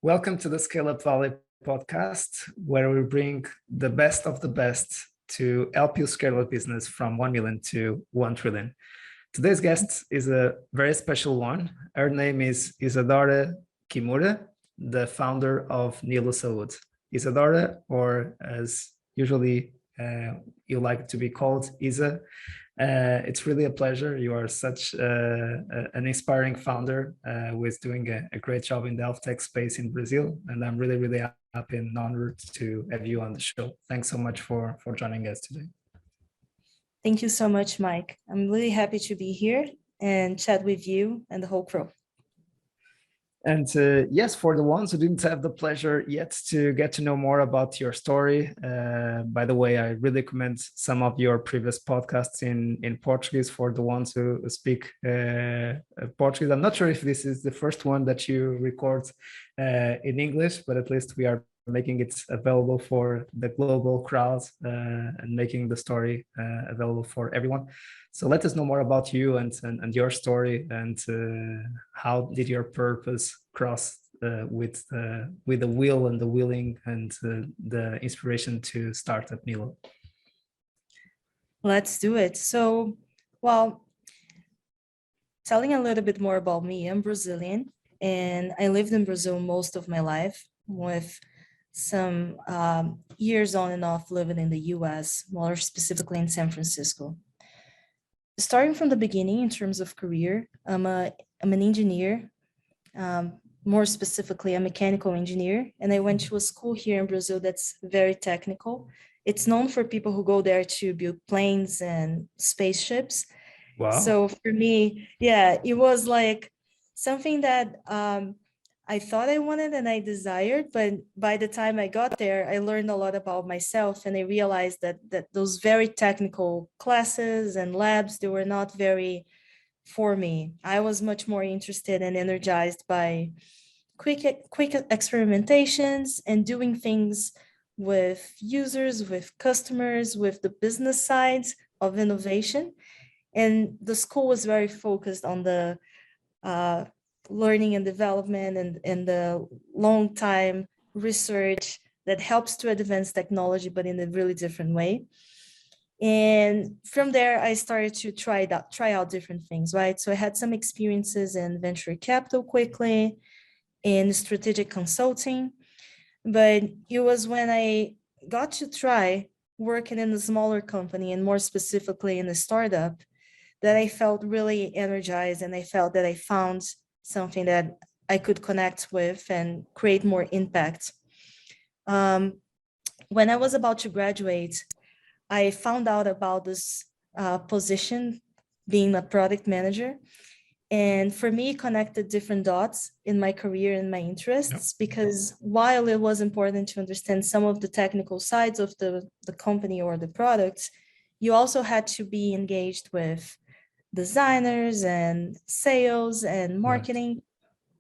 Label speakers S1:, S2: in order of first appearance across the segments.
S1: Welcome to the Scaleup Valley podcast, where we bring the best of the best to help you scale a business from 1 million to 1 trillion. Today's guest is a very special one. Her name is Isadora Kimura, the founder of Nilo Saúde. Isadora, or as usually you like to be called, Isa. It's really a pleasure. You are such an inspiring founder who is doing a great job in the healthtech space in Brazil. And I'm really, really happy and honored to have you on the show. Thanks so much for joining us today.
S2: Thank you so much, Mike. I'm really happy to be here and chat with you and the whole crew.
S1: And yes, for the ones who didn't have the pleasure yet to get to know more about your story, by the way, I really recommend some of your previous podcasts in Portuguese for the ones who speak Portuguese. I'm not sure if this is the first one that you record in English, but at least we are making it available for the global crowd and making the story available for everyone. So let us know more about you and your story, and how did your purpose cross with the will and the willing and the inspiration to start at Nilo?
S2: Let's do it. So, well, telling a little bit more about me, I'm Brazilian, and I lived in Brazil most of my life, with some years on and off living in the US, more specifically in San Francisco. Starting from the beginning in terms of career, I'm an engineer, more specifically a mechanical engineer, and I went to a school here in Brazil that's very technical. It's known for people who go there to build planes and spaceships.
S1: Wow.
S2: So for me, yeah, it was like something that I thought I wanted and I desired, but by the time I got there, I learned a lot about myself, and I realized that those very technical classes and labs, they were not very for me. I was much more interested and energized by quick experimentations and doing things with users, with customers, with the business sides of innovation. And the school was very focused on the learning and development and the long time research that helps to advance technology, but in a really different way. And from there, I started to try out different things, right? So I had some experiences in venture capital quickly, in strategic consulting, but it was when I got to try working in a smaller company, and more specifically in a startup, that I felt really energized, and I felt that I found something that I could connect with and create more impact. When I was about to graduate, I found out about this position, being a product manager. And for me, it connected different dots in my career and my interests, because while it was important to understand some of the technical sides of the company or the products, you also had to be engaged with designers and sales and marketing,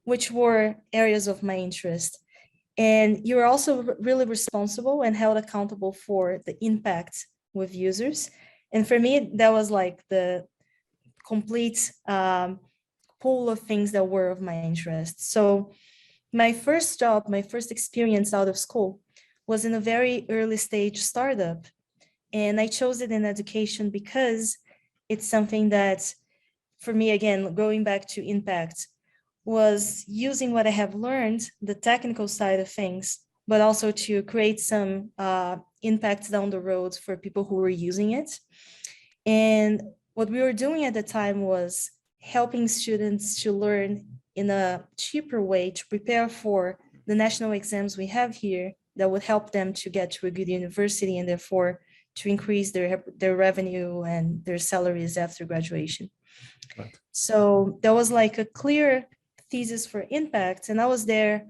S2: which were areas of my interest. And you're also really responsible and held accountable for the impact with users. And for me, that was like the complete pool of things that were of my interest. So my first job, my first experience out of school was in a very early stage startup. And I chose it in education because it's something that, for me, again, going back to impact, was using what I have learned, the technical side of things, but also to create some impact down the road for people who were using it. And what we were doing at the time was helping students to learn in a cheaper way to prepare for the national exams we have here that would help them to get to a good university, and therefore to increase their revenue and their salaries after graduation.
S1: Right.
S2: So there was like a clear thesis for impact, and I was there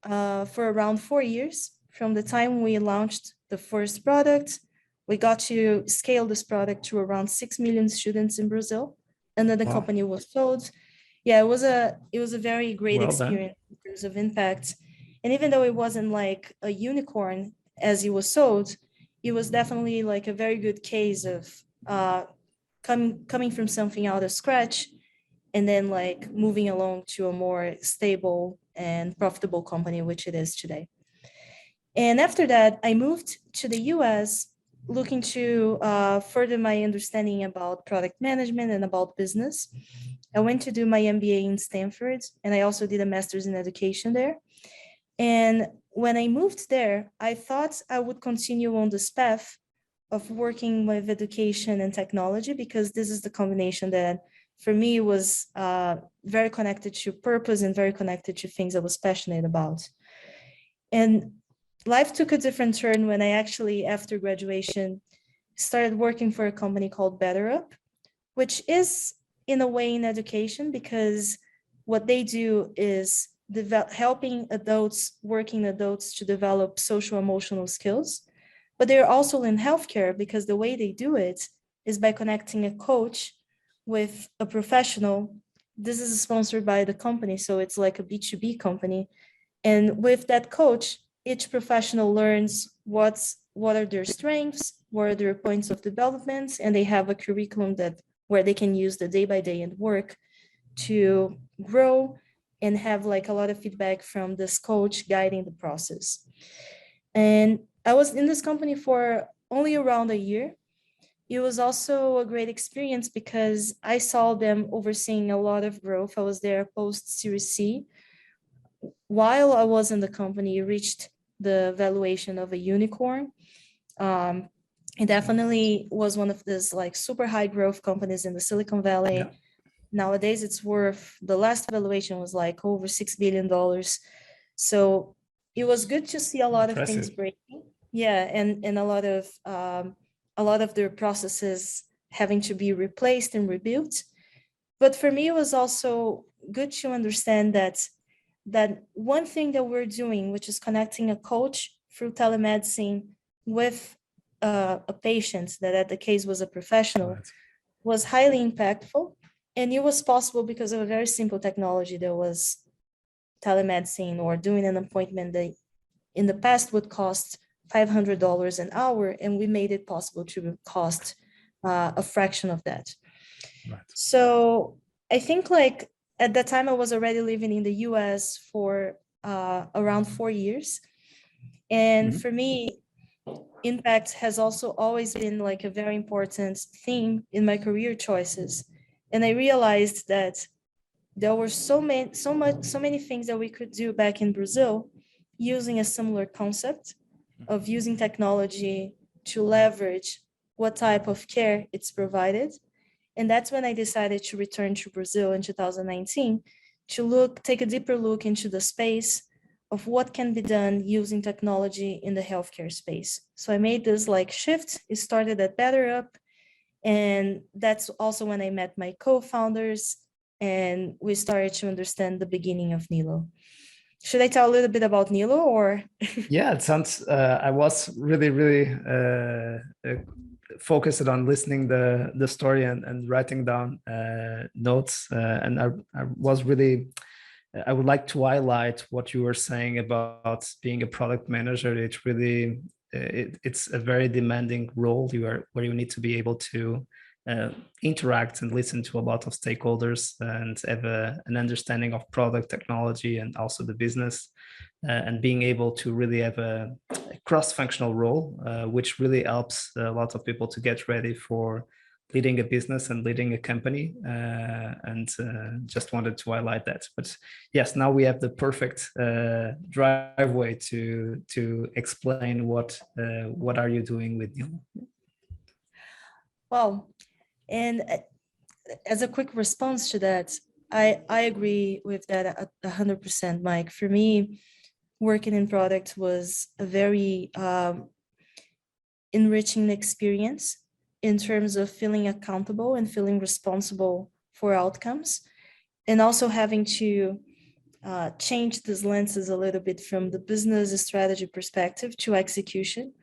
S2: for around 4 years. From the time we launched the first product, we got to scale this product to around 6 million students in Brazil, and then the company was sold. Yeah, it was a very great experience in terms of impact. And even though it wasn't like a unicorn as it was sold, it was definitely like a very good case of coming from something out of scratch and then like moving along to a more stable and profitable company, which it is today. And after that, I moved to the US looking to further my understanding about product management and about business. I went to do my MBA in Stanford, and I also did a master's in education there. And when I moved there, I thought I would continue on this path of working with education and technology, because this is the combination that for me was very connected to purpose and very connected to things I was passionate about. And life took a different turn when I actually, after graduation, started working for a company called BetterUp, which is in a way in education, because what they do is helping adults, working adults, to develop social emotional skills. But they're also in healthcare, because the way they do it is by connecting a coach with a professional. This is sponsored by the company, so it's like a B2B company. And with that coach, each professional learns what are their strengths, what are their points of development, and they have a curriculum where they can use the day by day and work to grow and have like a lot of feedback from this coach guiding the process. And I was in this company for only around a year. It was also a great experience because I saw them overseeing a lot of growth. I was there post Series C. While I was in the company, it reached the valuation of a unicorn. It definitely was one of these like super high growth companies in the Silicon Valley. Yeah. Nowadays, it's worth, the last valuation was like over $6 billion. So it was good to see a lot of things breaking. Yeah, and a lot of their processes having to be replaced and rebuilt. But for me, it was also good to understand that one thing that we're doing, which is connecting a coach through telemedicine with a patient, that at the case was a professional, was highly impactful. And it was possible because of a very simple technology that was telemedicine, or doing an appointment that in the past would cost $500 an hour, and we made it possible to cost a fraction of that. Right. So I think like at that time I was already living in the US for around 4 years. And for me, impact has also always been like a very important theme in my career choices. And I realized that there were so many things that we could do back in Brazil using a similar concept of using technology to leverage what type of care it's provided. And that's when I decided to return to Brazil in 2019 to take a deeper look into the space of what can be done using technology in the healthcare space. So I made this like shift. It started at BetterUp, and that's also when I met my co-founders, and we started to understand the beginning of Nilo. Should I tell a little bit about Nilo, or?
S1: Yeah, it sounds, I was really focused on listening the story and writing down notes. And I was really, I would like to highlight what you were saying about being a product manager. It's really, it's a very demanding role where you need to be able to interact and listen to a lot of stakeholders and have an understanding of product technology and also the business, and being able to really have a cross-functional role, which really helps a lot of people to get ready for leading a business and leading a company, and just wanted to highlight that. But yes, now we have the perfect driveway to explain what are you doing with Nilo.
S2: Well, and as a quick response to that, I agree with that 100%, Mike. For me, working in product was a very enriching experience in terms of feeling accountable and feeling responsible for outcomes, and also having to change these lenses a little bit from the business strategy perspective to execution,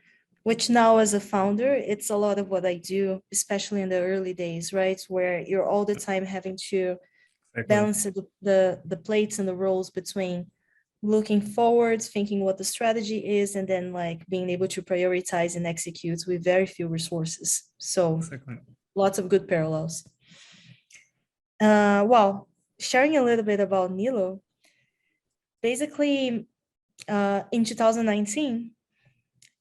S2: which now as a founder, it's a lot of what I do, especially in the early days, right? Where you're all the time having to balance the plates and the roles between looking forward, thinking what the strategy is, and then like being able to prioritize and execute with very few resources. So lots of good parallels. Well, sharing a little bit about Nilo, basically in 2019,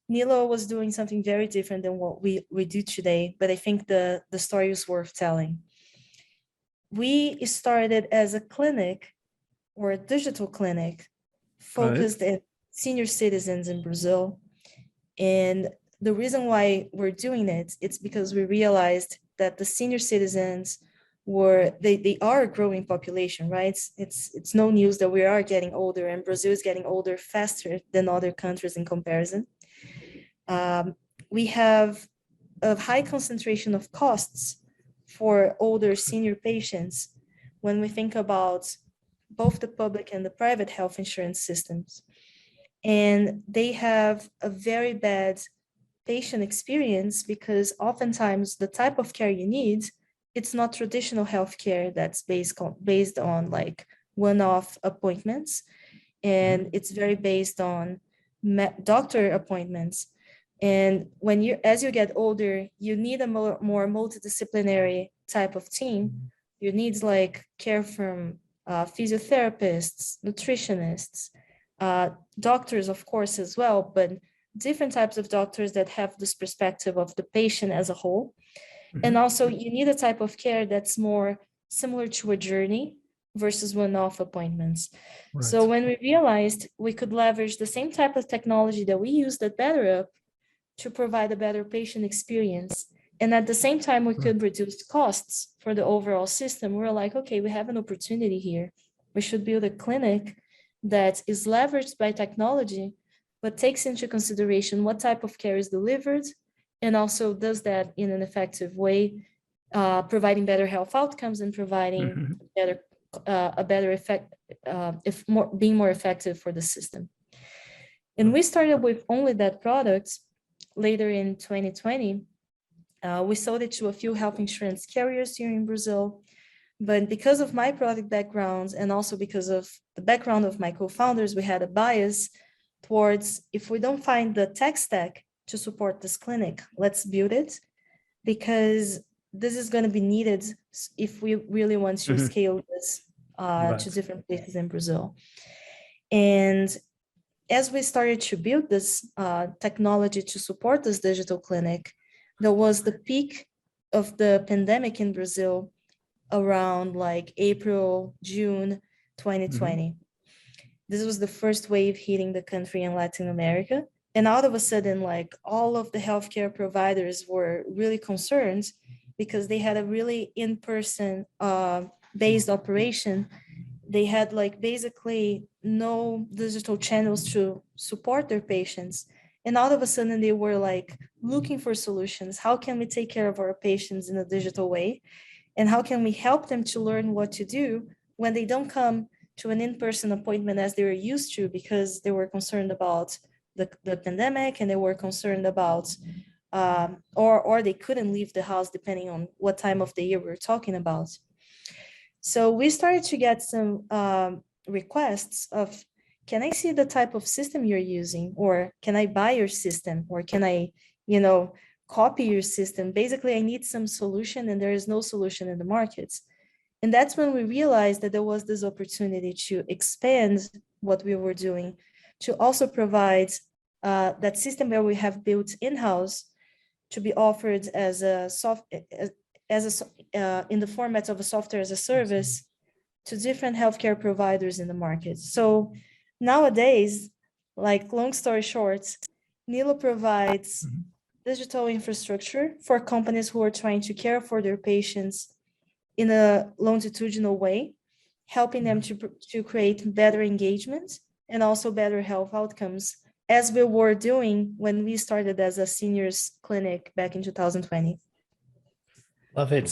S2: Nilo was doing something very different than what we do today, but I think the story is worth telling. We started as a clinic or a digital clinic
S1: Right.
S2: focused at senior citizens in Brazil. And the reason why we're doing it, it's because we realized that the senior citizens they are a growing population, right? It's no news that we are getting older, and Brazil is getting older faster than other countries in comparison. We have a high concentration of costs for older senior patients when we think about both the public and the private health insurance systems. And they have a very bad patient experience because oftentimes the type of care you need, it's not traditional healthcare that's based on like one-off appointments, and it's very based on doctor appointments. And when as you get older, you need a more multidisciplinary type of team. You need like care from physiotherapists, nutritionists, doctors, of course, as well, but different types of doctors that have this perspective of the patient as a whole. And also you need a type of care that's more similar to a journey versus one-off appointments. Right. So when we realized we could leverage the same type of technology that we used at BetterUp to provide a better patient experience, and at the same time we could reduce costs for the overall system, we were like, okay, we have an opportunity here. We should build a clinic that is leveraged by technology, but takes into consideration what type of care is delivered, and also does that in an effective way, providing better health outcomes and providing a better effect, being more effective for the system. And we started with only that product. Later in 2020, we sold it to a few health insurance carriers here in Brazil. But because of my product background and also because of the background of my co-founders, we had a bias towards, if we don't find the tech stack to support this clinic, let's build it, because this is going to be needed if we really want to scale this to different places in Brazil. And as we started to build this technology to support this digital clinic, there was the peak of the pandemic in Brazil around like April, June 2020. This was the first wave hitting the country in Latin America. And out of a sudden, like all of the healthcare providers were really concerned because they had a really in-person based operation. They had like basically no digital channels to support their patients. And all of a sudden they were like looking for solutions. How can we take care of our patients in a digital way? And how can we help them to learn what to do when they don't come to an in-person appointment as they were used to, because they were concerned about the pandemic, and they were concerned about, or they couldn't leave the house depending on what time of the year we're talking about. So we started to get some requests of, can I see the type of system you're using? Or can I buy your system? Or can I, copy your system? Basically, I need some solution, and there is no solution in the markets. And that's when we realized that there was this opportunity to expand what we were doing, to also provide that system where we have built in-house to be offered as a in the format of a software as a service to different healthcare providers in the market. So nowadays, like long story short, Nilo provides digital infrastructure for companies who are trying to care for their patients in a longitudinal way, helping them to create better engagement and also better health outcomes, as we were doing when we started as a seniors clinic back in 2020.
S1: Love it.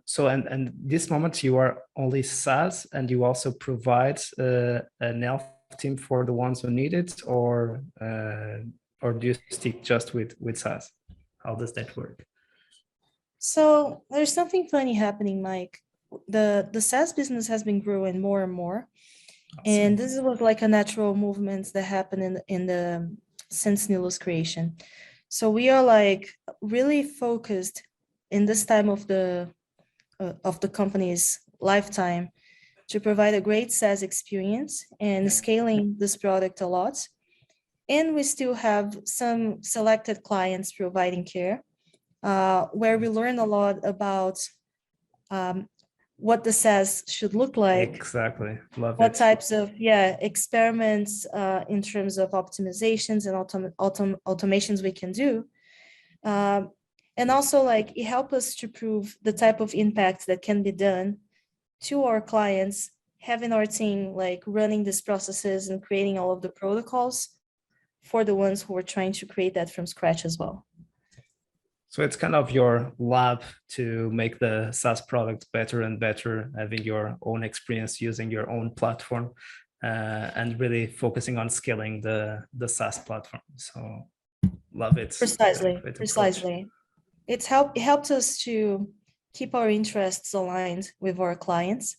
S1: So, and this moment you are only SaaS, and you also provide an health team for the ones who need it, or do you stick just with SaaS? How does that work?
S2: So there's something funny happening, Mike. The SaaS business has been growing more and more. Awesome. And this was like a natural movement that happened since Nilo's creation. So we are like really focused in this time of the of the company's lifetime to provide a great SaaS experience and scaling this product a lot. And we still have some selected clients providing care, where we learn a lot about what the SaaS should look like.
S1: Exactly. Love
S2: what
S1: it.
S2: types of experiments in terms of optimizations and automations we can do. And also like it helps us to prove the type of impact that can be done to our clients, having our team like running these processes and creating all of the protocols for the ones who are trying to create that from scratch as well.
S1: So it's kind of your lab to make the SaaS product better and better, having your own experience using your own platform, and really focusing on scaling the SaaS platform. So love it.
S2: Precisely. It helps us to keep our interests aligned with our clients.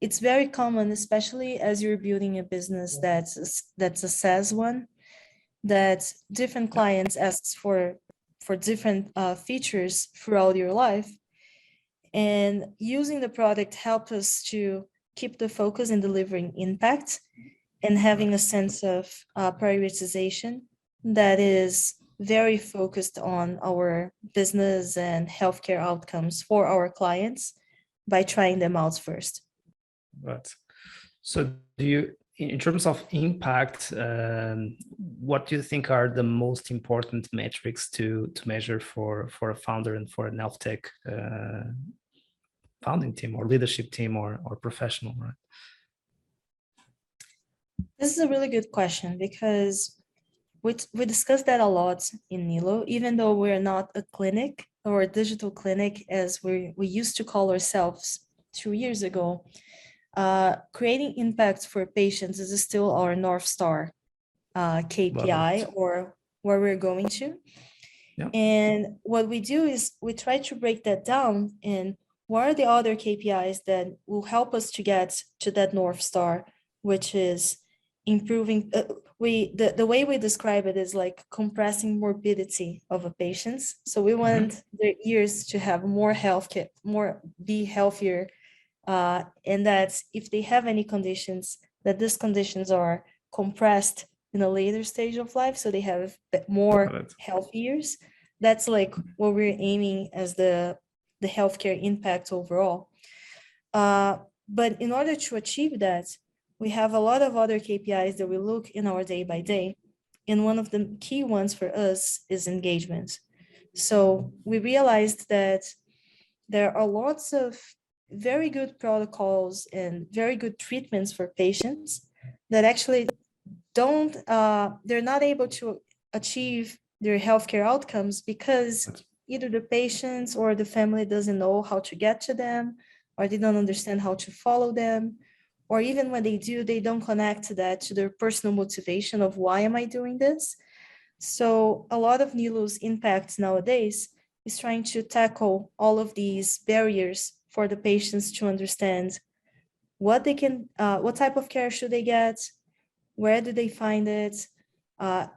S2: It's very common, especially as you're building a business that's a SaaS one, that different clients ask for different features throughout your life. And using the product helps us to keep the focus in delivering impact and having a sense of prioritization that is very focused on our business and healthcare outcomes for our clients by trying them out first.
S1: Right. So do you, in terms of impact, what do you think are the most important metrics to measure for a founder and for an healthtech founding team or leadership team or professional, right?
S2: This is a really good question because we discussed that a lot in Nilo, even though we're not a clinic or a digital clinic as we used to call ourselves 2 years ago. Creating impact for patients is still our North Star KPI or where we're going to.
S1: Yeah.
S2: And what we do is we try to break that down and what are the other KPIs that will help us to get to that North Star, which is improving. The way we describe it is like compressing morbidity of a patients. So we want their ears to have more healthcare, be healthier. And that if they have any conditions, that these conditions are compressed in a later stage of life, so they have more health years. That's like what we're aiming as the healthcare impact overall. But in order to achieve that, we have a lot of other KPIs that we look in our day by day. And one of the key ones for us is engagement. So we realized that there are lots of very good protocols and very good treatments for patients that actually they're not able to achieve their healthcare outcomes because either the patients or the family doesn't know how to get to them, or they don't understand how to follow them, or even when they do, they don't connect that to their personal motivation of why am I doing this? So a lot of Nilo's impact nowadays is trying to tackle all of these barriers for the patients to understand what type of care should they get, where do they find it,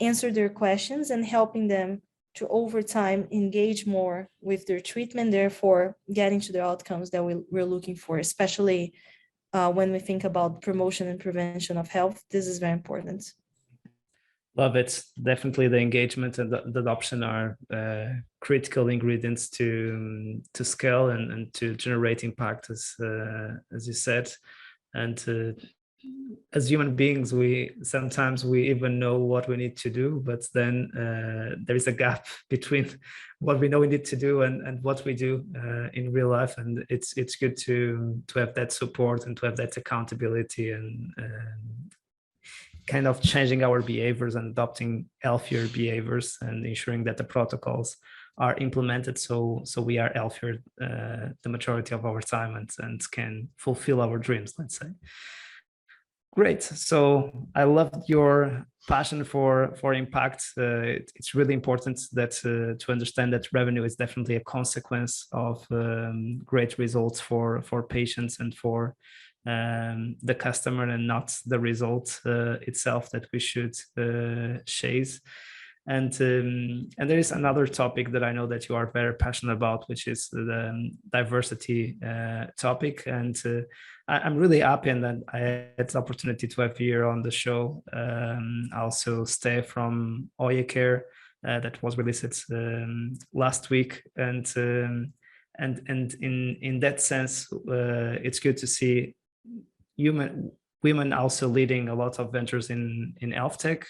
S2: answer their questions, and helping them to over time engage more with their treatment, therefore getting to the outcomes that we're looking for, especially when we think about promotion and prevention of health. This is very important.
S1: Love it. Definitely the engagement and the adoption are critical ingredients to scale and to generate impact, as you said. And as human beings, we sometimes even know what we need to do, but then there is a gap between what we know we need to do and what we do in real life. And it's good to have that support and to have that accountability and kind of changing our behaviors and adopting healthier behaviors and ensuring that the protocols are implemented so we are healthier the majority of our time and can fulfill our dreams, let's say. Great. So I loved your passion for impact. It's really important that to understand that revenue is definitely a consequence of great results for patients and for the customer, and not the result itself that we should chase. And there is another topic that I know that you are very passionate about, which is the diversity topic. And I'm really happy and that I had the opportunity to have you here on the show. Also, Stay from Oya Care that was released last week, and in that sense, it's good to see women also leading a lot of ventures in healthtech.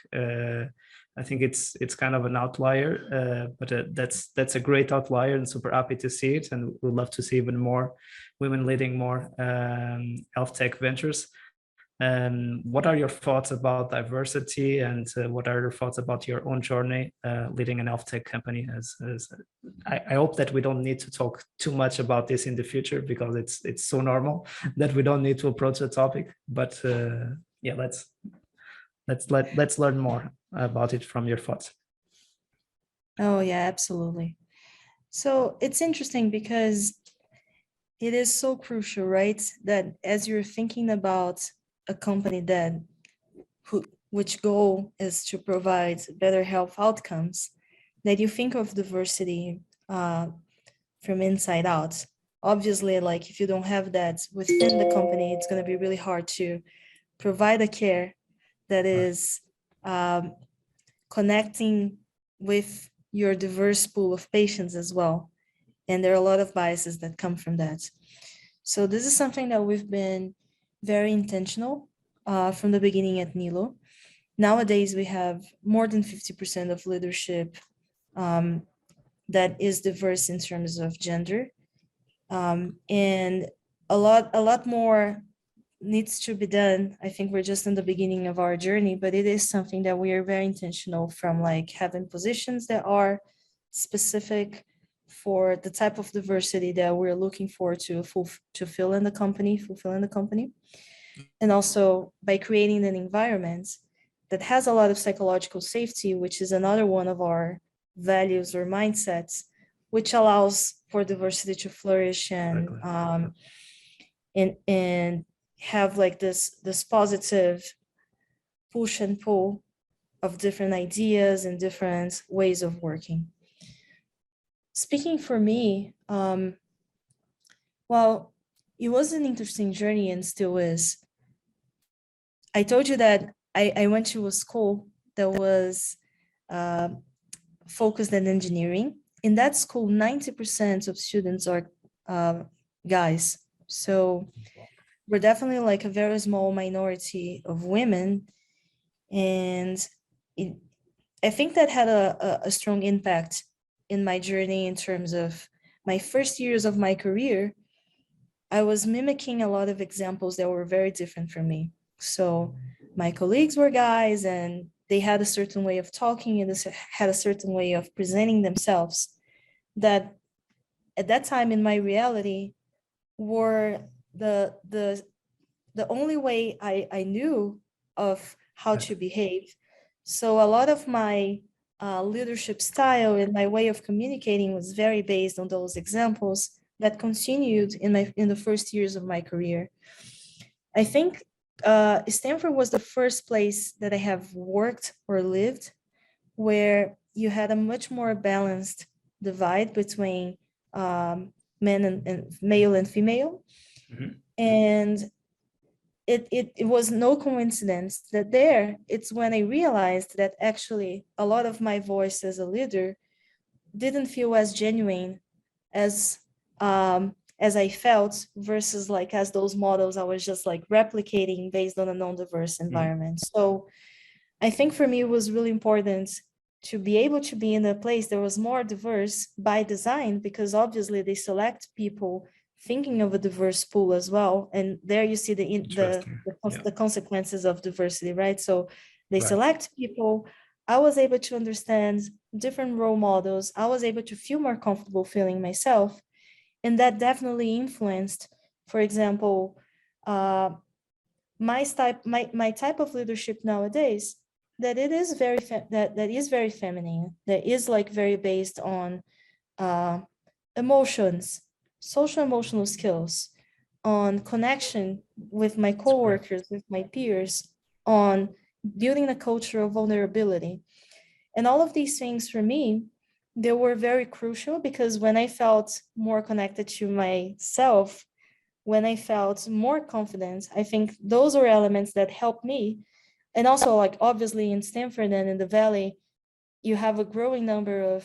S1: I think it's kind of an outlier, but that's a great outlier, and super happy to see it. And we'd love to see even more women leading more healthtech ventures. What are your thoughts about diversity, and what are your thoughts about your own journey leading an healthtech company? As I hope that we don't need to talk too much about this in the future, because it's so normal that we don't need to approach the topic. But yeah, let's learn more about it from your thoughts.
S2: Oh yeah, absolutely. So it's interesting because it is so crucial, right? That as you're thinking about a company which goal is to provide better health outcomes, that you think of diversity from inside out. Obviously, like if you don't have that within the company, it's going to be really hard to provide a care that is connecting with your diverse pool of patients as well. And there are a lot of biases that come from that. So this is something that we've been very intentional from the beginning at Nilo. Nowadays, we have more than 50% of leadership that is diverse in terms of gender. And a lot more needs to be done. I think we're just in the beginning of our journey, but it is something that we are very intentional from, like having positions that are specific for the type of diversity that we're looking for to fulfill in the company, and also by creating an environment that has a lot of psychological safety, which is another one of our values or mindsets, which allows for diversity to flourish and have like this positive push and pull of different ideas and different ways of working. Speaking for me, well, it was an interesting journey and still is. I told you that I went to a school that was focused on engineering. In that school, 90% of students are guys. So we're definitely like a very small minority of women. And I think that had a strong impact in my journey in terms of my first years of my career. I was mimicking a lot of examples that were very different from me. So my colleagues were guys and they had a certain way of talking and had a certain way of presenting themselves that at that time in my reality were the only way I knew of how to behave. So a lot of my leadership style and my way of communicating was very based on those examples that continued in the first years of my career. I think Stanford was the first place that I have worked or lived where you had a much more balanced divide between men and male and female. Mm-hmm. And it was no coincidence that it's when I realized that actually a lot of my voice as a leader didn't feel as genuine as I felt versus like as those models I was just like replicating based on a non-diverse environment. So I think for me it was really important to be able to be in a place that was more diverse by design, because obviously they select people thinking of a diverse pool as well. And there you see the consequences of diversity, right? So they select people. I was able to understand different role models. I was able to feel more comfortable feeling myself. And that definitely influenced, for example, my type of leadership nowadays, that it is very that is very feminine, that is like very based on emotions, social emotional skills, on connection with my coworkers, with my peers, on building a culture of vulnerability. And all of these things for me, they were very crucial, because when I felt more connected to myself, when I felt more confident, I think those were elements that helped me. And also, like, obviously in Stanford and in the Valley, you have a growing number of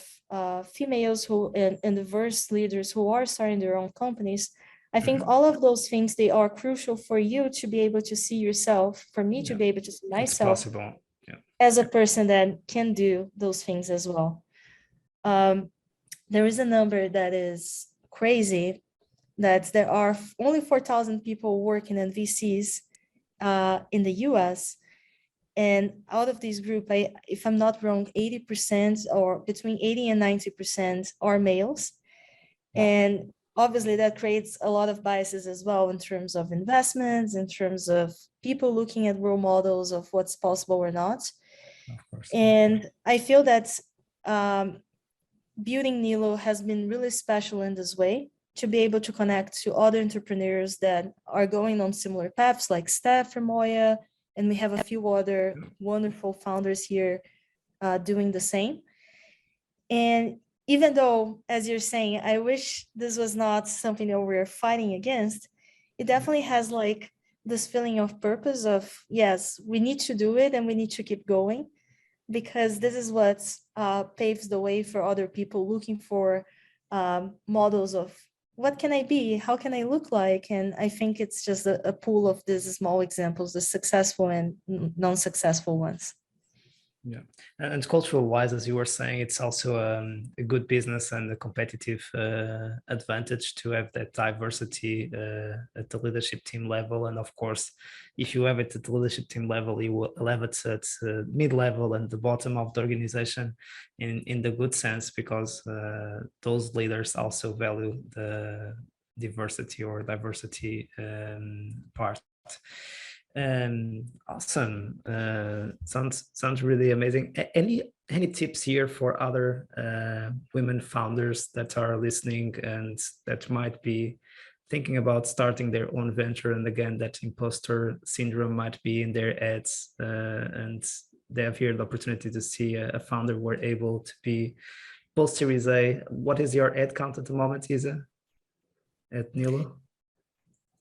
S2: females who and diverse leaders who are starting their own companies. I think all of those things, they are crucial for you to be able to see yourself, for me to be able to see myself as a person that can do those things as well. There is a number that is crazy, that there are only 4,000 people working in VCs in the US. And out of this group, if I'm not wrong, 80% or between 80 and 90% are males. And obviously that creates a lot of biases as well in terms of investments, in terms of people looking at role models of what's possible or not.
S1: Of course.
S2: And I feel that building Nilo has been really special in this way, to be able to connect to other entrepreneurs that are going on similar paths, like Steph from Moya, and we have a few other wonderful founders here doing the same. And even though, as you're saying, I wish this was not something that we're fighting against, it definitely has like this feeling of purpose of, yes, we need to do it and we need to keep going, because this is what paves the way for other people looking for models of what can I be? How can I look like? And I think it's just a pool of these small examples, the successful and non-successful ones.
S1: Yeah, and cultural wise, as you were saying, it's also a good business and a competitive advantage to have that diversity at the leadership team level. And of course, if you have it at the leadership team level, you will have it at mid-level and the bottom of the organization in the good sense, because those leaders also value the diversity part. Awesome. Sounds really amazing. Any tips here for other women founders that are listening and that might be thinking about starting their own venture, and again that imposter syndrome might be in their heads, and they have here the opportunity to see a founder were able to be post Series A? What is your head count at the moment, Isa, at Nilo?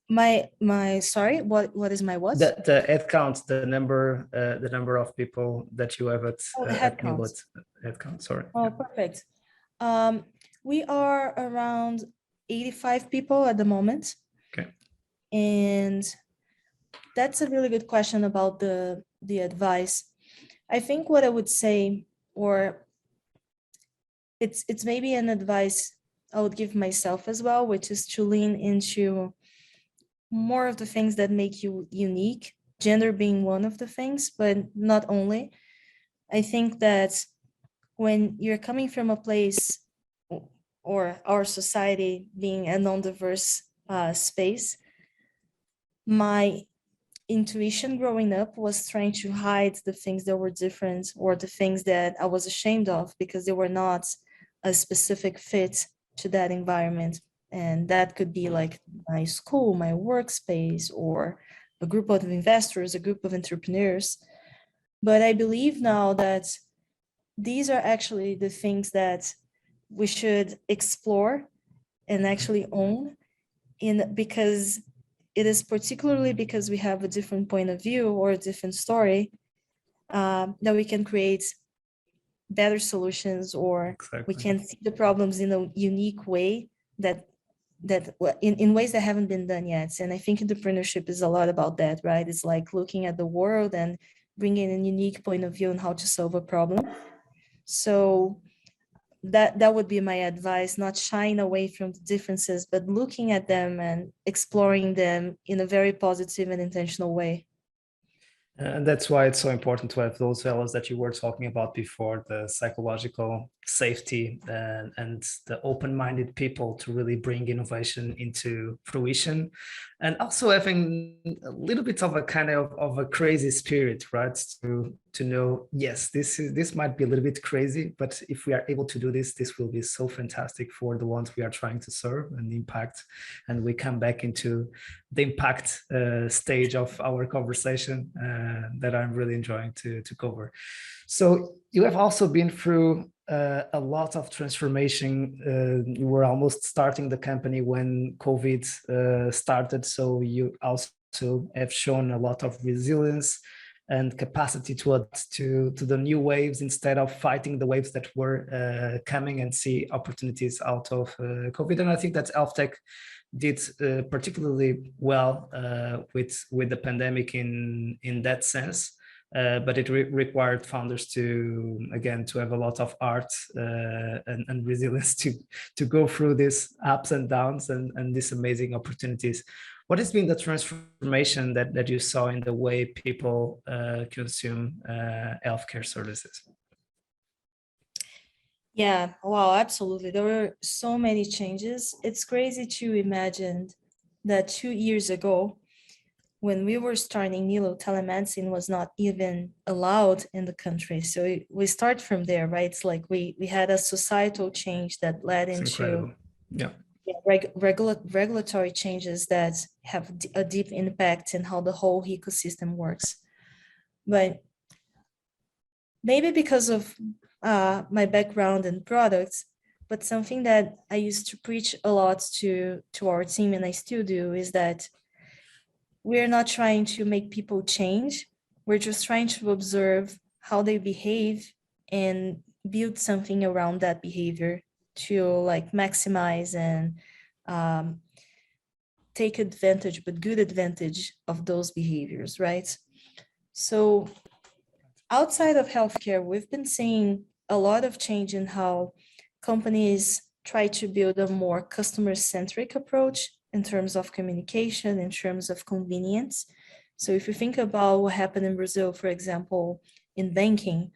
S2: My sorry, what is my what?
S1: The head count, the number of people that you have at Nilo head count. Sorry.
S2: Oh, perfect. We are around 85 people at the moment.
S1: Okay.
S2: And that's a really good question about the advice. I think what I would say, or it's maybe an advice I would give myself as well, which is to lean into more of the things that make you unique, gender being one of the things, but not only. I think that when you're coming from a place, or our society being a non-diverse space, my intuition growing up was trying to hide the things that were different, or the things that I was ashamed of, because they were not a specific fit to that environment. And that could be like my school, my workspace, or a group of investors, a group of entrepreneurs. But I believe now that these are actually the things that we should explore and actually own, because it is particularly because we have a different point of view or a different story that we can create better solutions, or we can see the problems in a unique way that in ways that haven't been done yet. And I think entrepreneurship is a lot about that, right? It's like looking at the world and bringing a unique point of view on how to solve a problem. So that would be my advice, not shying away from the differences, but looking at them and exploring them in a very positive and intentional way.
S1: And that's why it's so important to have those values that you were talking about before, the psychological safety, and the open-minded people to really bring innovation into fruition, and also having a little bit of a kind of a crazy spirit, right? To know, yes, this might be a little bit crazy, but if we are able to do this, this will be so fantastic for the ones we are trying to serve and impact. And we come back into the impact stage of our conversation that I'm really enjoying to cover. So you have also been through a lot of transformation. You were almost starting the company when COVID started. So you also have shown a lot of resilience and capacity to adapt to the new waves instead of fighting the waves that were coming, and see opportunities out of COVID. And I think that healthtech did particularly well with the pandemic in that sense. But it required founders to have a lot of art and resilience to go through these ups and downs and these amazing opportunities. What has been the transformation that you saw in the way people consume healthcare services?
S2: Yeah, wow, absolutely. There were so many changes. It's crazy to imagine that 2 years ago, when we were starting Nilo, telemedicine was not even allowed in the country. So we start from there, right? It's like we had a societal change that led
S1: It's
S2: into
S1: incredible. Yeah.
S2: Regulatory changes that have a deep impact in how the whole ecosystem works. But maybe because of my background in products, but something that I used to preach a lot to our team, and I still do, is that we're not trying to make people change. We're just trying to observe how they behave and build something around that behavior to like maximize and take advantage, but good advantage of those behaviors, right? So outside of healthcare, we've been seeing a lot of change in how companies try to build a more customer-centric approach in terms of communication, in terms of convenience. So if you think about what happened in Brazil, for example, in banking,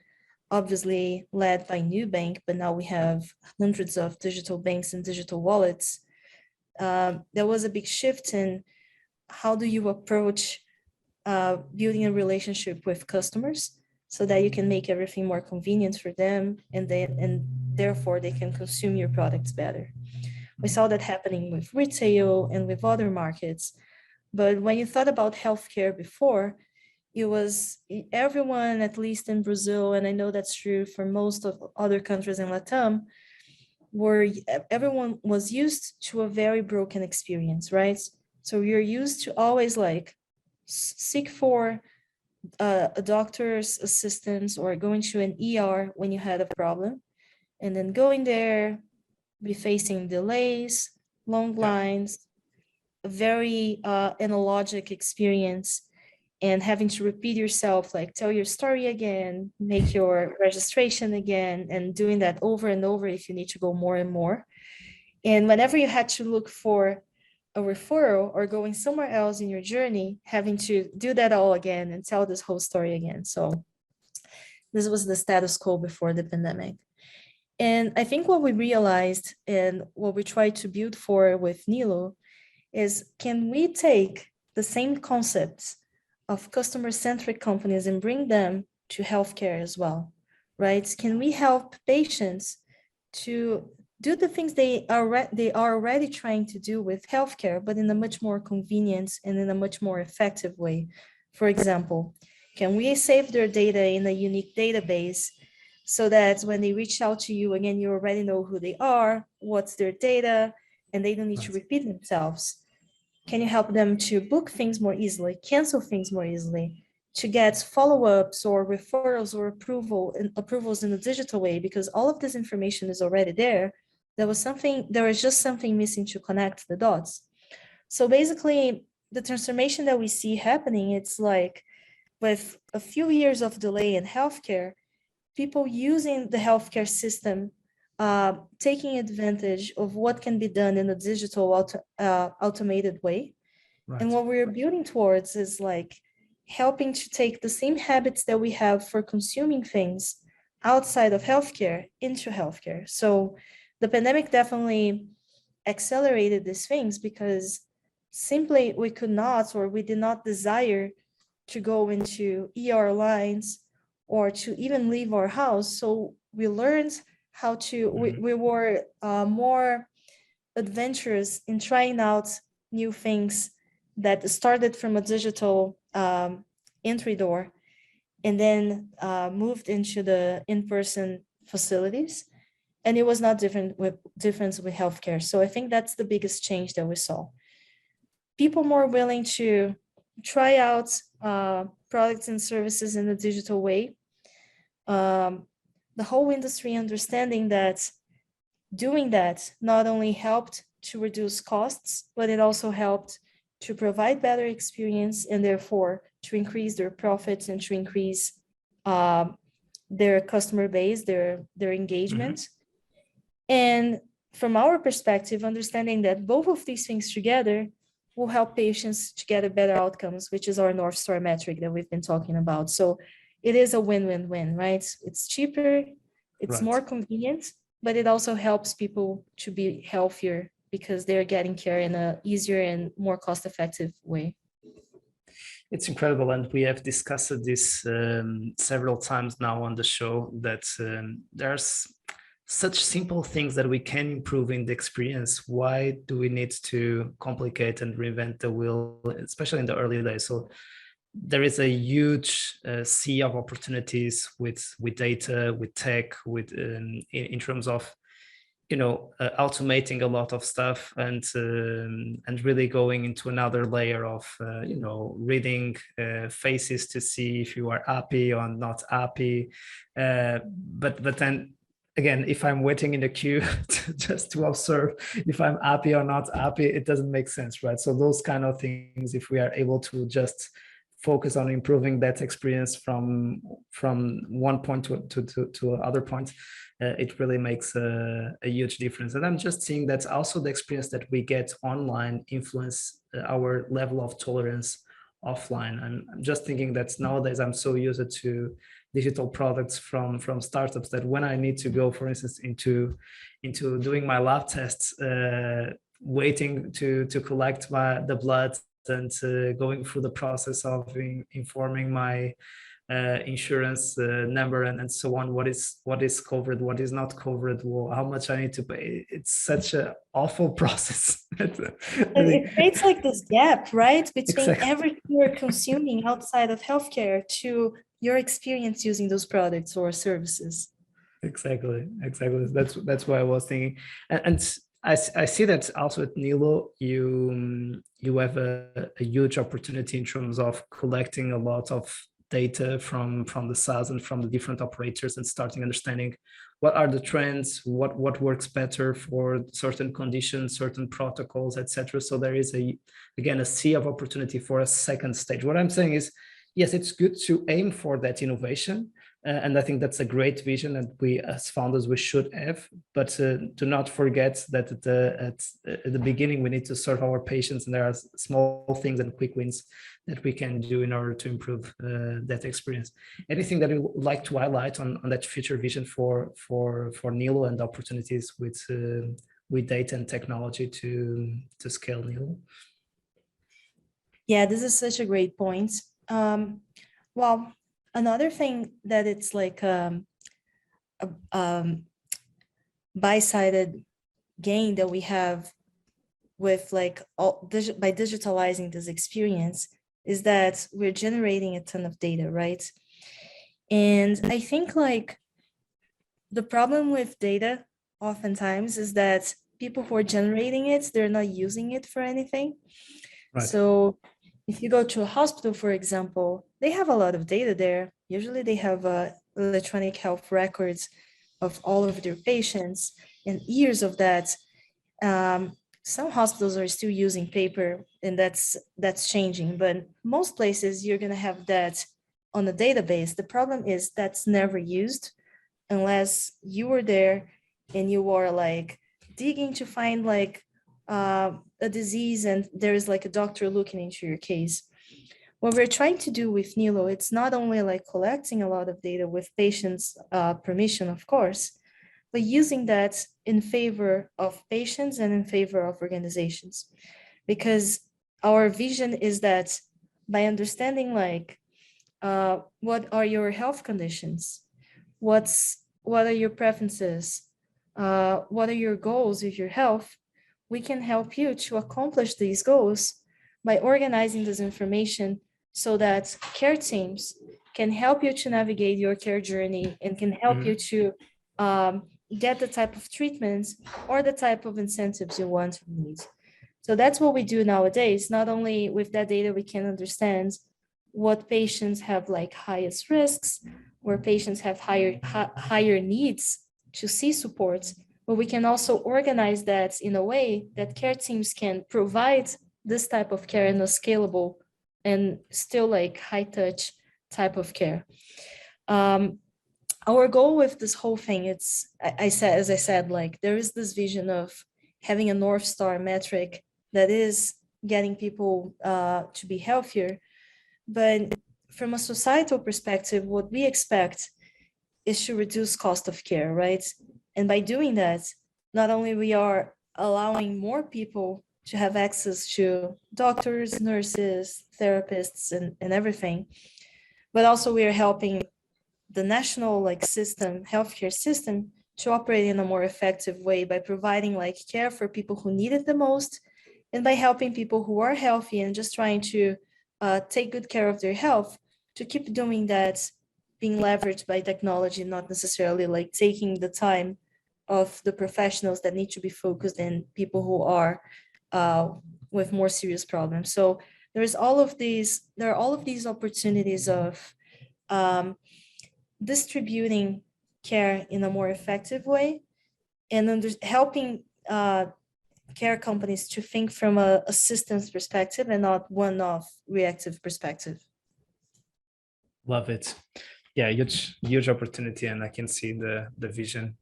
S2: obviously led by Nubank, but now we have hundreds of digital banks and digital wallets. There was a big shift in how do you approach building a relationship with customers so that you can make everything more convenient for them, and therefore they can consume your products better. We saw that happening with retail and with other markets. But when you thought about healthcare before, it was everyone, at least in Brazil, and I know that's true for most of other countries in Latam, everyone was used to a very broken experience, right? So you're used to always like seek for a doctor's assistance or going to an ER when you had a problem, and then going there, be facing delays, long lines, a very analogic experience, and having to repeat yourself, like tell your story again, make your registration again, and doing that over and over if you need to go more and more. And whenever you had to look for a referral or going somewhere else in your journey, having to do that all again and tell this whole story again. So this was the status quo before the pandemic. And I think what we realized and what we tried to build for with Nilo is, can we take the same concepts of customer-centric companies and bring them to healthcare as well, right? Can we help patients to do the things they are already trying to do with healthcare, but in a much more convenient and in a much more effective way? For example, can we save their data in a unique database so that when they reach out to you again, you already know who they are, what's their data, and they don't need to repeat themselves? Can you help them to book things more easily, cancel things more easily, to get follow-ups or referrals or approvals in a digital way? Because all of this information is already there. There was just something missing to connect the dots. So basically, the transformation that we see happening, it's like with a few years of delay in healthcare, people using the healthcare system, taking advantage of what can be done in a digital automated way. Right. And what we're building towards is like helping to take the same habits that we have for consuming things, outside of healthcare into healthcare. So the pandemic definitely accelerated these things because simply we could not, or we did not desire to go into ER lines or to even leave our house. So we learned how to, we were more adventurous in trying out new things that started from a digital entry door and then moved into the in-person facilities. And it was not different with healthcare. So I think that's the biggest change that we saw. People more willing to try out products and services in a digital way. The whole industry understanding that doing that not only helped to reduce costs, but it also helped to provide better experience and therefore to increase their profits and to increase their customer base, their engagement. And from our perspective, understanding that both of these things together will help patients to get a better outcomes, which is our North Star metric that we've been talking about. So it is a win-win-win, right? It's cheaper, it's more convenient, but it also helps people to be healthier because they're getting care in an easier and more cost-effective way.
S1: It's incredible, and we have discussed this several times now on the show, that there's such simple things that we can improve in the experience. Why do we need to complicate and reinvent the wheel, especially in the early days? So there is a huge sea of opportunities with data, with tech, with in terms of automating a lot of stuff and really going into another layer of reading faces to see if you are happy or not happy, but then again, if I'm waiting in the queue just to observe if I'm happy or not happy, it doesn't make sense, right? So those kind of things, if we are able to just focus on improving that experience from one point to other point, it really makes a huge difference. And I'm just seeing that also the experience that we get online influence our level of tolerance offline. I'm just thinking that nowadays I'm so used to digital products from startups that when I need to go, for instance, into doing my lab tests, waiting to collect the blood and going through the process of informing my insurance number and so on, what is covered, what is not covered, how much I need to pay. It's such an awful process.
S2: It creates like this gap, right, between everything you're consuming outside of healthcare to your experience using those products or services.
S1: Exactly. That's why I was thinking. And I see that also at Nilo, you have a huge opportunity in terms of collecting a lot of data from the SaaS and from the different operators and starting understanding what are the trends, what works better for certain conditions, certain protocols, etc. So there is again a sea of opportunity for a second stage. What I'm saying is, yes, it's good to aim for that innovation. And I think that's a great vision that we as founders, we should have, but do not forget that at the beginning, we need to serve our patients, and there are small things and quick wins that we can do in order to improve that experience. Anything that you would like to highlight on that future vision for Nilo and opportunities with data and technology to scale Nilo?
S2: Yeah, this is such a great point. Well, another thing that it's like a by-sided gain that we have with like by digitalizing this experience is that we're generating a ton of data, right? And I think like the problem with data oftentimes is that people who are generating it, they're not using it for anything. Right. So if you go to a hospital, for example, they have a lot of data there. Usually they have electronic health records of all of their patients and years of that. Some hospitals are still using paper, and that's changing. But most places you're going to have that on a database. The problem is that's never used unless you were there and you were like digging to find like a disease and there is like a doctor looking into your case. what we're trying to do with Nilo, it's not only like collecting a lot of data with patients' permission, of course, but using that in favor of patients and in favor of organizations. Because our vision is that by understanding like what are your health conditions, what are your preferences, what are your goals with your health, we can help you to accomplish these goals by organizing this information so that care teams can help you to navigate your care journey and can help you to get the type of treatments or the type of incentives you want to need. So that's what we do nowadays. Not only with that data, we can understand what patients have like highest risks, where patients have higher needs to see support, but we can also organize that in a way that care teams can provide this type of care in a scalable and still like high touch type of care. Our goal with this whole thing, as I said, like there is this vision of having a North Star metric that is getting people to be healthier. But from a societal perspective, what we expect is to reduce cost of care, right? And by doing that, not only we are allowing more people to have access to doctors, nurses, therapists, and everything, but also we are helping the national like system, healthcare system, to operate in a more effective way by providing like care for people who need it the most, and by helping people who are healthy and just trying to take good care of their health to keep doing that, being leveraged by technology, not necessarily like taking the time of the professionals that need to be focused in people who are with more serious problems. So there are all of these opportunities of distributing care in a more effective way and helping care companies to think from a systems perspective and not one-off reactive perspective.
S1: Love it. Yeah, huge opportunity, and I can see the vision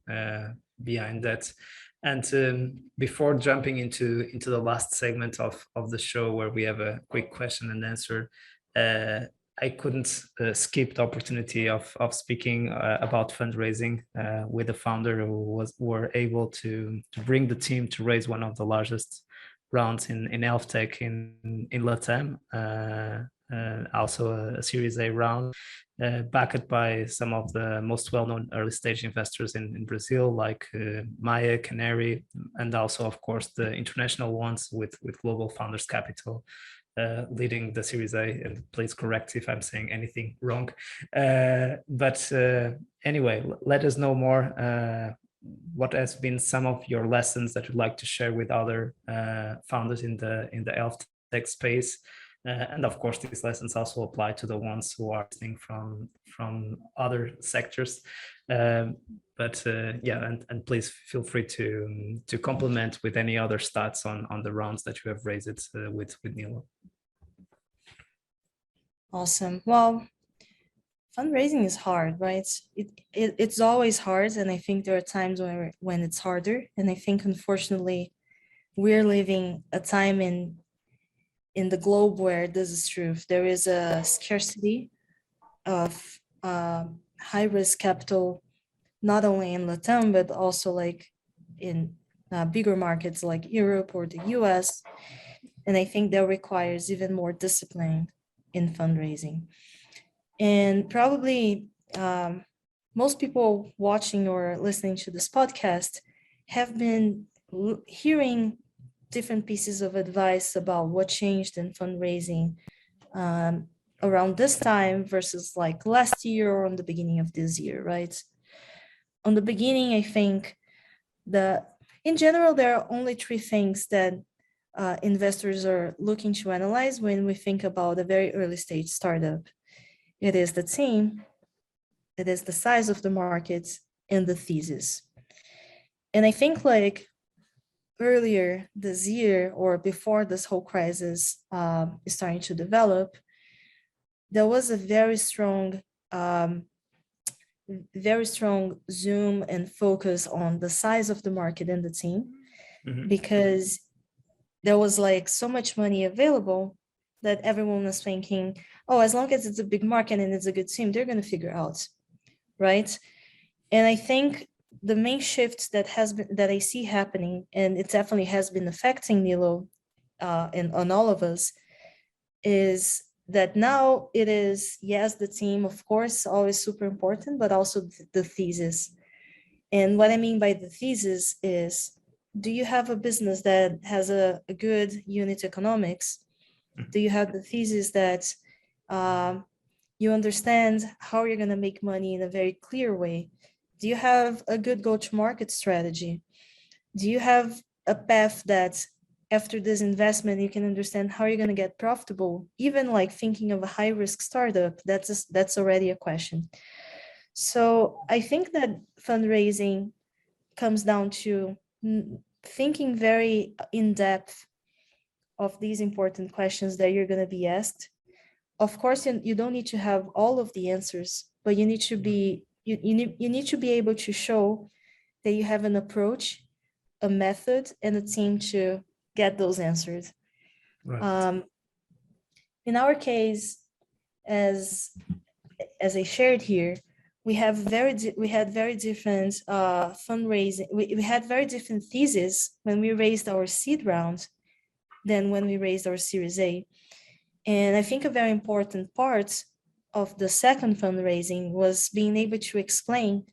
S1: behind that. And before jumping into the last segment of the show, where we have a quick question and answer, I couldn't skip the opportunity of speaking about fundraising with the founder who were able to bring the team to raise one of the largest rounds in healthtech in Latam. Also a Series A round, backed by some of the most well-known early-stage investors in Brazil, like Maya, Canary, and also, of course, the international ones with Global Founders Capital leading the Series A. And please correct if I'm saying anything wrong. But anyway, let us know more. What has been some of your lessons that you'd like to share with other founders in the health tech space? And of course, these lessons also apply to the ones who are listening from other sectors. But please feel free to complement with any other stats on the rounds that you have raised with Nilo.
S2: Awesome. Well, fundraising is hard, right? It's always hard, and I think there are times when it's harder. And I think, unfortunately, we're living a time in the globe where this is true. There is a scarcity of high-risk capital, not only in Latam, but also like in bigger markets like Europe or the US. And I think that requires even more discipline in fundraising. And probably most people watching or listening to this podcast have been hearing different pieces of advice about what changed in fundraising around this time versus like last year or on the beginning of this year, right? On the beginning, I think that in general, there are only three things that investors are looking to analyze when we think about a very early stage startup. It is the team, it is the size of the market, and the thesis. And I think like earlier this year or before this whole crisis is starting to develop, there was a very strong zoom and focus on the size of the market and the team, because there was like so much money available that everyone was thinking, oh, as long as it's a big market and it's a good team, they're going to figure out, right? And I think the main shift that I see happening, and it definitely has been affecting Nilo and on all of us, is that now it is, yes, the team, of course, always super important, but also the thesis. And what I mean by the thesis is, do you have a business that has a good unit economics? Do you have the thesis that you understand how you're going to make money in a very clear way? Do you have a good go-to-market strategy? Do you have a path that after this investment, you can understand how you're going to get profitable? Even like thinking of a high-risk startup, that's already a question. So I think that fundraising comes down to thinking very in depth of these important questions that you're going to be asked. Of course, you don't need to have all of the answers, but you need to be you need to be able to show that you have an approach, a method, and a team to get those answers.
S1: Right.
S2: In our case, as I shared here, we had very different fundraising. We had very different theses when we raised our seed round than when we raised our Series A. And I think a very important part of the second fundraising was being able to explain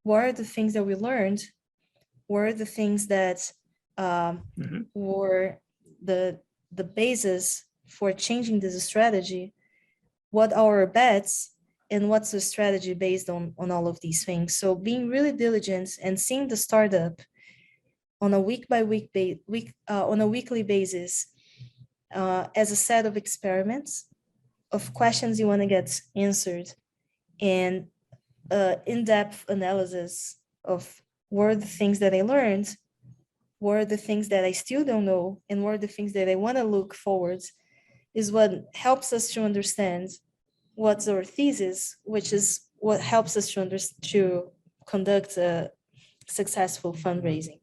S2: what are the things that we learned, what are the things that were the basis for changing this strategy, what are our bets, and what's the strategy based on all of these things. So being really diligent and seeing the startup on a on a weekly basis as a set of experiments of questions you want to get answered, and in-depth analysis of what are the things that I learned, what are the things that I still don't know, and what are the things that I want to look forward, is what helps us to understand what's our thesis, which is what helps us to conduct a successful fundraising.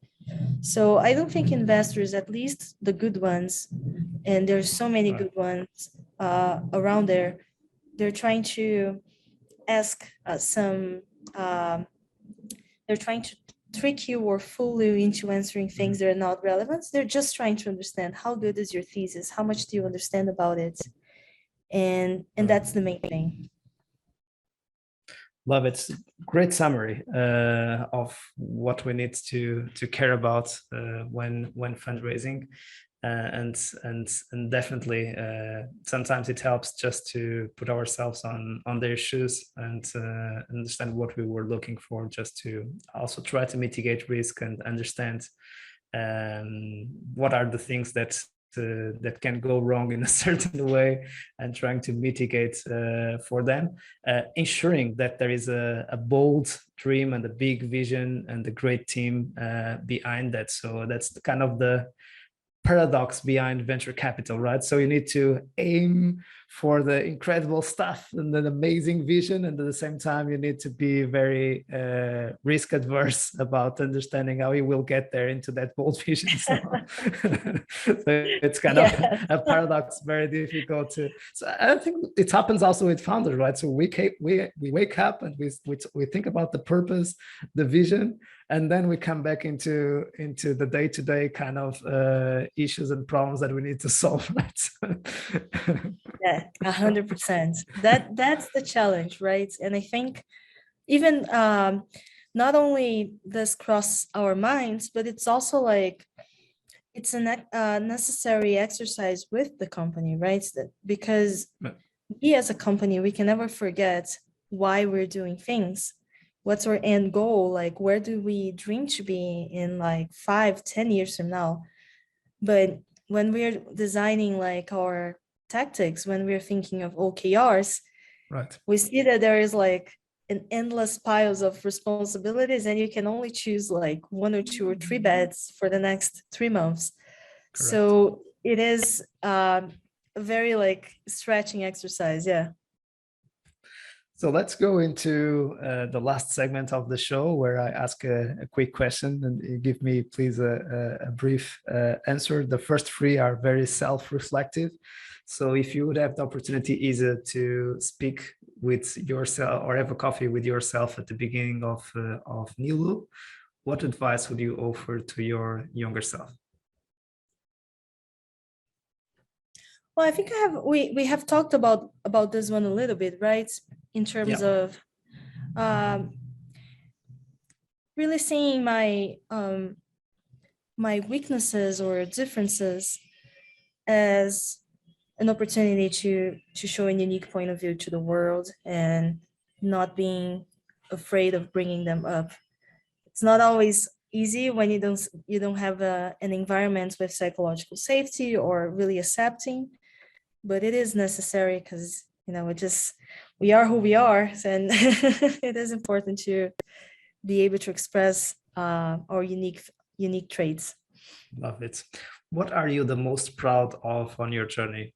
S2: So I don't think investors, at least the good ones, and there's so many good ones around there, they're trying to ask they're trying to trick you or fool you into answering things that are not relevant. They're just trying to understand how good is your thesis, how much do you understand about it, and that's the main thing.
S1: Love it. Great summary of what we need to care about when fundraising, and definitely sometimes it helps just to put ourselves on their shoes and understand what we were looking for, just to also try to mitigate risk and understand what are the things that can go wrong in a certain way, and trying to mitigate for them, ensuring that there is a bold dream and a big vision and a great team behind that. So that's kind of the paradox behind venture capital, right? So you need to aim for the incredible stuff and an amazing vision, and at the same time you need to be very risk adverse about understanding how you will get there into that bold vision. So, so it's kind of a paradox, very difficult to. So I think it happens also with founders, right? So we wake up and we think about the purpose, the vision, and then we come back into the day-to-day kind of issues and problems that we need to solve, right?
S2: Yeah, 100%. That's the challenge, right? And I think even not only this cross our minds, but it's also like it's a necessary exercise with the company, right? Because we as a company, we can never forget why we're doing things. What's our end goal? Like, where do we dream to be in like 5-10 years from now? But when we're designing like our tactics, when we're thinking of OKRs,
S1: right,
S2: we see that there is like an endless piles of responsibilities, and you can only choose like 1 or 2 or 3 bets for the next 3 months. Correct. So it is a very like stretching exercise. Yeah.
S1: So let's go into the last segment of the show where I ask a quick question and you give me, please, a brief answer. The first three are very self-reflective. So if you would have the opportunity, Isa, to speak with yourself or have a coffee with yourself at the beginning of Nilo, what advice would you offer to your younger self?
S2: Well, I think we have talked about this one a little bit, right? In terms of really seeing my my weaknesses or differences as an opportunity to show a unique point of view to the world and not being afraid of bringing them up. It's not always easy when you don't have an environment with psychological safety or really accepting, but it is necessary because we are who we are, and it is important to be able to express our unique traits.
S1: Love it. What are you the most proud of on your journey?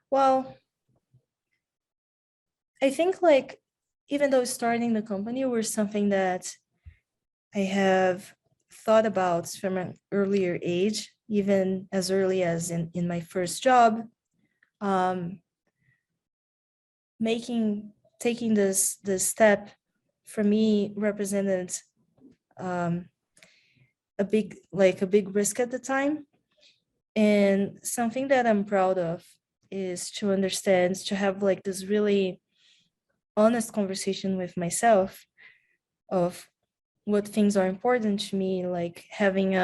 S2: Well, I think like even though starting the company was something that I have thought about from an earlier age, even as early as in my first job, taking this step for me represented a big risk at the time. And something that I'm proud of is to understand, to have like this really honest conversation with myself of what things are important to me, like having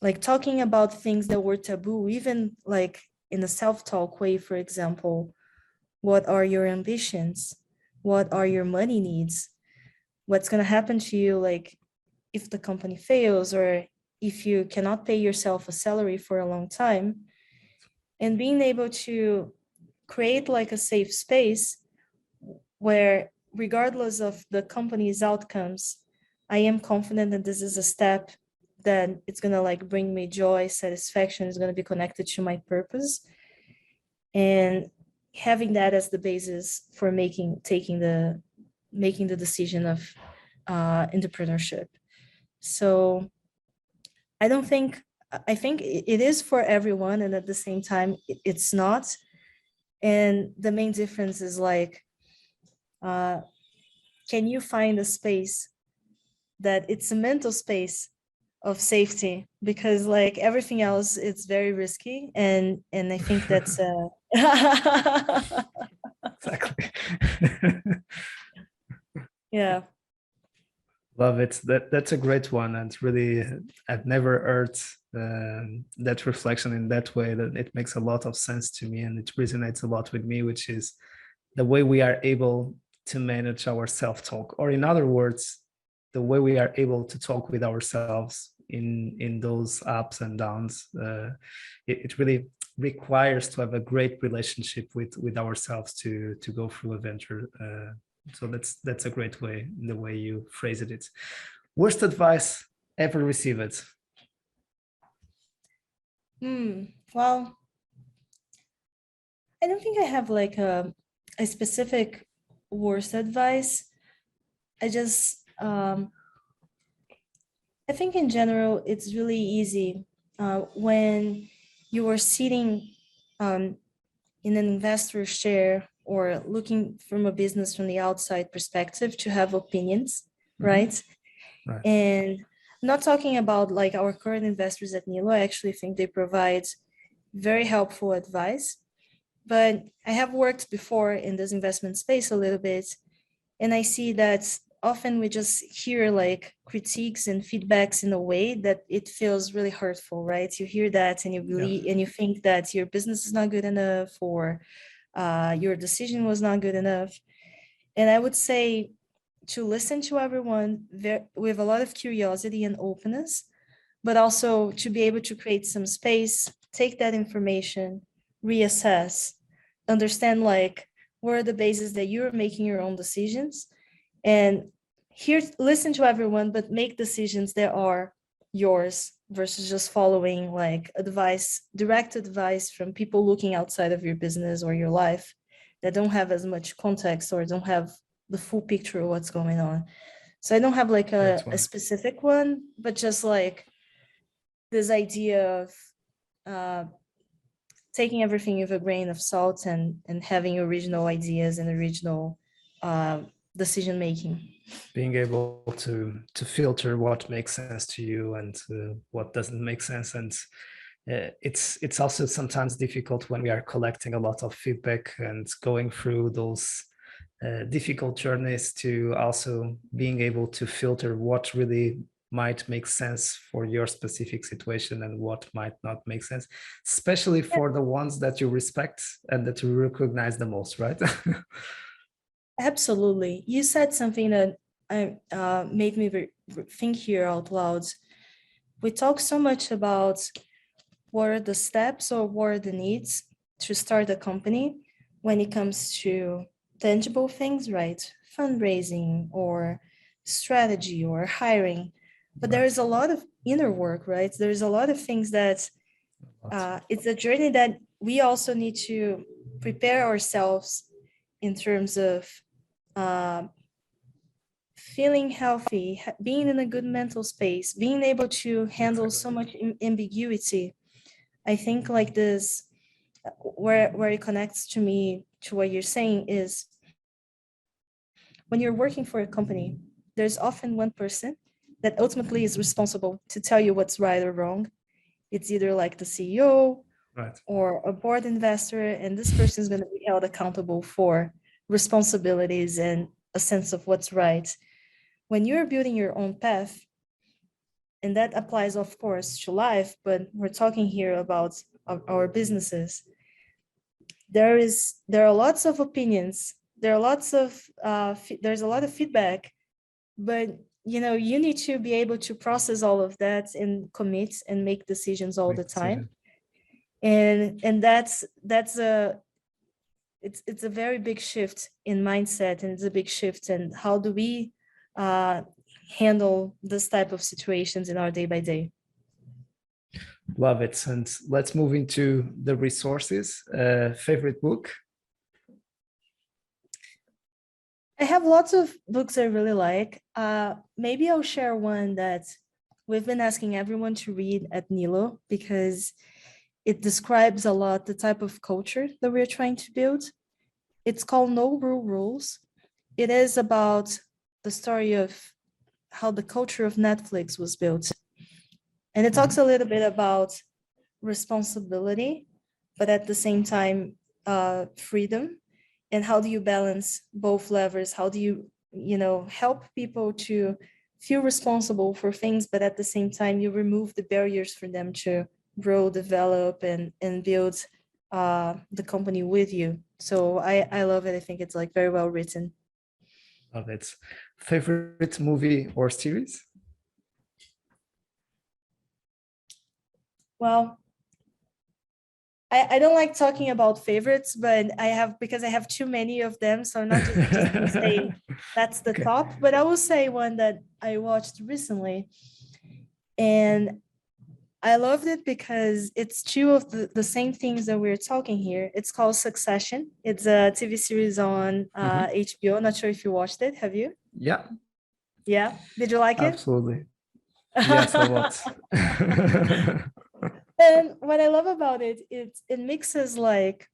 S2: like talking about things that were taboo, even like in a self-talk way. For example, what are your ambitions? What are your money needs? What's going to happen to you like if the company fails, or if you cannot pay yourself a salary for a long time? And being able to create like a safe space where, regardless of the company's outcomes, I am confident that this is a step that it's going to like bring me joy, satisfaction, is going to be connected to my purpose. And having that as the basis for making the decision of entrepreneurship. So I think it is for everyone, and at the same time it's not. And the main difference is like, can you find a space that it's a mental space of safety? Because like everything else, it's very risky, and I think that's
S1: Exactly.
S2: Yeah.
S1: Love it. That's a great one, and really, I've never heard that reflection in that way. That it makes a lot of sense to me, and it resonates a lot with me, which is the way we are able to manage our self-talk, or in other words, the way we are able to talk with ourselves in those ups and downs. It really requires to have a great relationship with ourselves to go through a venture. So that's a great way, the way you phrased it. Worst advice ever received?
S2: Well, I don't think I have like a specific worst advice. I just I think in general it's really easy when you are sitting in an investor's chair or looking from a business from the outside perspective to have opinions, right?
S1: Right.
S2: And I'm not talking about like our current investors at Nilo. I actually think they provide very helpful advice. But I have worked before in this investment space a little bit, and I see that often we just hear like critiques and feedbacks in a way that it feels really hurtful, right? You hear that and you believe, and you think that your business is not good enough, or your decision was not good enough. And I would say to listen to everyone with a lot of curiosity and openness, but also to be able to create some space, take that information, reassess, understand like what are the bases that you're making your own decisions, and listen to everyone, but make decisions that are yours versus just following like direct advice from people looking outside of your business or your life that don't have as much context or don't have the full picture of what's going on. So I don't have like a specific one, but just like this idea of taking everything with a grain of salt and having original ideas and original decision making.
S1: Being able to filter what makes sense to you and what doesn't make sense. And it's also sometimes difficult when we are collecting a lot of feedback and going through those difficult journeys to also being able to filter what really might make sense for your specific situation and what might not make sense, especially for the ones that you respect and that you recognize the most, right?
S2: Absolutely. You said something that made me think here out loud. We talk so much about what are the steps or what are the needs to start a company when it comes to tangible things, right? Fundraising or strategy or hiring. But there is a lot of inner work, right? There's a lot of things that it's a journey that we also need to prepare ourselves in terms of feeling healthy, being in a good mental space, being able to handle so much ambiguity. I think like this, where it connects to me to what you're saying is when you're working for a company, there's often one person that ultimately is responsible to tell you what's right or wrong. It's either like the CEO or a board investor, and this person is going to be held accountable for responsibilities and a sense of what's right. When you're building your own path, and that applies, of course, to life, but we're talking here about our businesses, there are lots of opinions, there's a lot of feedback, but you need to be able to process all of that and commit and make decisions all the time. And it's a very big shift in mindset, and it's a big shift in how do we handle this type of situations in our day by day.
S1: Love it. And let's move into the resources. Favorite book?
S2: I have lots of books I really like. Maybe I'll share one that we've been asking everyone to read at Nilo because it describes a lot the type of culture that we're trying to build. It's called No Rule Rules. It is about the story of how the culture of Netflix was built. And it talks a little bit about responsibility, but at the same time, freedom. And how do you balance both levers? How do you, help people to feel responsible for things, but at the same time, you remove the barriers for them to grow, develop, and build the company with you. So I love it. I think it's like very well written.
S1: Love it. Favorite movie or series?
S2: Well, I don't like talking about favorites, but because I have too many of them. So I'm not just gonna say that's the top, but I will say one that I watched recently. And I loved it because it's two of the same things that we're talking here. It's called Succession. It's a TV series on HBO. Not sure if you watched it. Have you?
S1: Yeah.
S2: Yeah. Did you like it?
S1: Absolutely. Yes, a lot.
S2: And what I love about it, it mixes like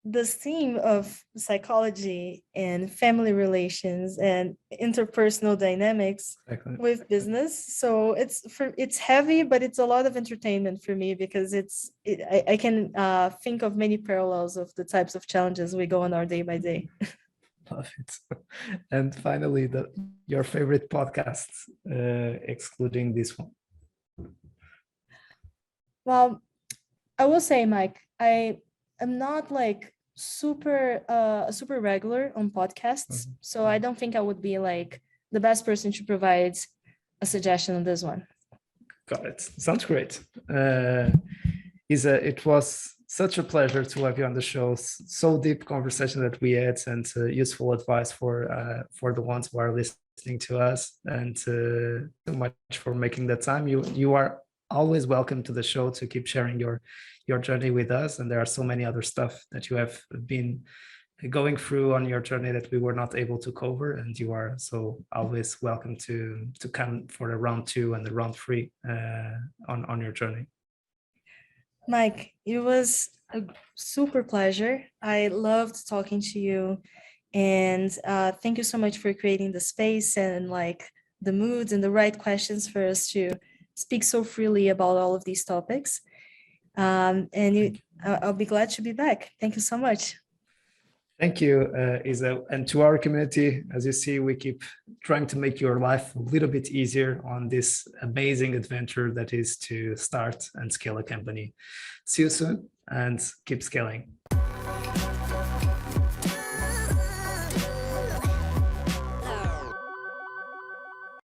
S2: this theme of psychology and family relations and interpersonal dynamics with business. So it's heavy, but it's a lot of entertainment for me because I can think of many parallels of the types of challenges we go on our day by day.
S1: Love it. And finally, your favorite podcast, excluding this one.
S2: Well, I will say, Mike, I am not like super regular on podcasts, so I don't think I would be like the best person to provide a suggestion on this one.
S1: Got it. Sounds great. It was such a pleasure to have you on the show. So deep conversation that we had, and useful advice for the ones who are listening to us. And so much for making the time. You are always welcome to the show to keep sharing your journey with us. And there are so many other stuff that you have been going through on your journey that we were not able to cover, and you are so always welcome to come for the round 2 and the round 3 on your journey.
S2: Mike, it was a super pleasure. I loved talking to you, and thank you so much for creating the space and like the moods and the right questions for us to speak so freely about all of these topics. I'll be glad to be back. Thank you so much.
S1: Thank you, Isa. And to our community, as you see, we keep trying to make your life a little bit easier on this amazing adventure that is to start and scale a company. See you soon and keep scaling.